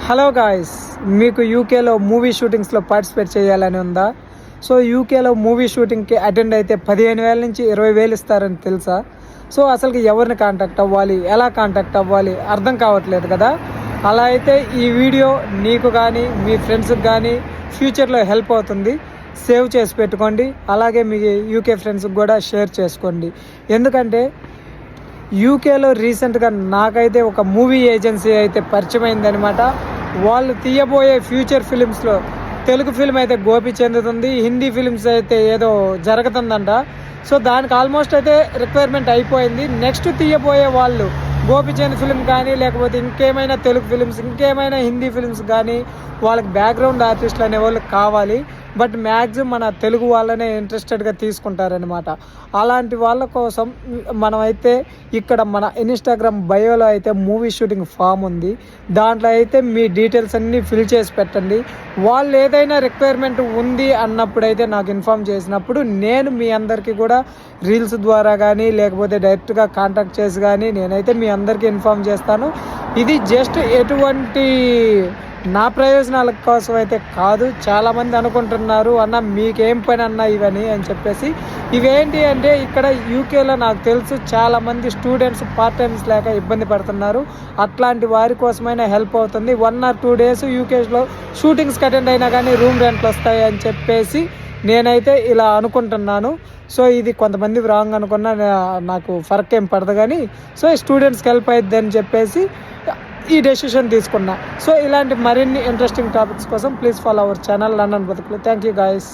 Hello guys, మీకు యూకేలో movie షూటింగ్స్లో participate చేయాలని ఉందా? సో యూకేలో మూవీ షూటింగ్కి అటెండ్ అయితే 15,000 నుంచి 20,000 ఇస్తారని తెలుసా? సో అసలుకి ఎవరిని కాంటాక్ట్ అవ్వాలి, ఎలా కాంటాక్ట్ అవ్వాలి అర్థం కావట్లేదు కదా. అలా అయితే ఈ వీడియో నీకు కానీ మీ ఫ్రెండ్స్కి కానీ ఫ్యూచర్లో హెల్ప్ అవుతుంది. సేవ్ చేసి పెట్టుకోండి, అలాగే మీ యూకే ఫ్రెండ్స్కి కూడా షేర్ చేసుకోండి. ఎందుకంటే యూకేలో రీసెంట్గా నాకైతే ఒక మూవీ ఏజెన్సీ అయితే పరిచయం అయిందనమాట. వాళ్ళు తీయబోయే ఫ్యూచర్ ఫిలిమ్స్లో తెలుగు ఫిల్మ్ అయితే గోపి చెందుతుంది, హిందీ ఫిలిమ్స్ అయితే ఏదో జరుగుతుందంట. సో దానికి ఆల్మోస్ట్ అయితే రిక్వైర్మెంట్ అయిపోయింది. నెక్స్ట్ తీయబోయే వాళ్ళు గోపిచంద్ ఫిలిం కానీ లేకపోతే ఇంకేమైనా తెలుగు ఫిలిమ్స్ ఇంకేమైనా హిందీ ఫిలిమ్స్ కానీ వాళ్ళకి బ్యాక్గ్రౌండ్ ఆర్టిస్టులు అనేవాళ్ళు కావాలి. బట్ మ్యాక్సిమం మన తెలుగు వాళ్ళనే ఇంట్రెస్టెడ్గా తీసుకుంటారనమాట. అలాంటి వాళ్ళ కోసం మనమైతే ఇక్కడ మన ఇన్స్టాగ్రామ్ బయోలో అయితే మూవీ షూటింగ్ ఫామ్ ఉంది. దాంట్లో అయితే మీ డీటెయిల్స్ అన్నీ ఫిల్ చేసి పెట్టండి. వాళ్ళు ఏదైనా రిక్వైర్మెంట్ ఉంది అన్నప్పుడైతే నాకు ఇన్ఫామ్ చేసినప్పుడు నేను మీ అందరికీ కూడా రీల్స్ ద్వారా కానీ లేకపోతే డైరెక్ట్గా కాంటాక్ట్ చేసి కానీ నేనైతే మీ అందరికీ ఇన్ఫామ్ చేస్తాను. ఇది జస్ట్ ఎటువంటి నా ప్రయోజనాల కోసం అయితే కాదు. చాలామంది అనుకుంటున్నారు అన్న మీకేం పని అన్న ఇవని అని చెప్పేసి. ఇవేంటి అంటే ఇక్కడ యూకేలో నాకు తెలుసు చాలామంది స్టూడెంట్స్ పార్ట్ టైమ్స్ లేక ఇబ్బంది పడుతున్నారు. అట్లాంటి వారి కోసమైనా హెల్ప్ అవుతుంది. 1 or 2 days యూకేలో షూటింగ్స్కి అటెండ్ అయినా కానీ రూమ్ రెంట్లు వస్తాయి అని చెప్పేసి నేనైతే ఇలా అనుకుంటున్నాను. సో ఇది కొంతమంది రాంగ్ అనుకున్నా నాకు ఫరక్ ఏం పడదు కానీ సో స్టూడెంట్స్కి హెల్ప్ అవుద్ది అని చెప్పేసి ఈ డెసిషన్ తీసుకున్నా. సో ఇలాంటి మరిన్ని ఇంట్రెస్టింగ్ టాపిక్స్ కోసం please follow our channel London బతుకులు. Thank you guys.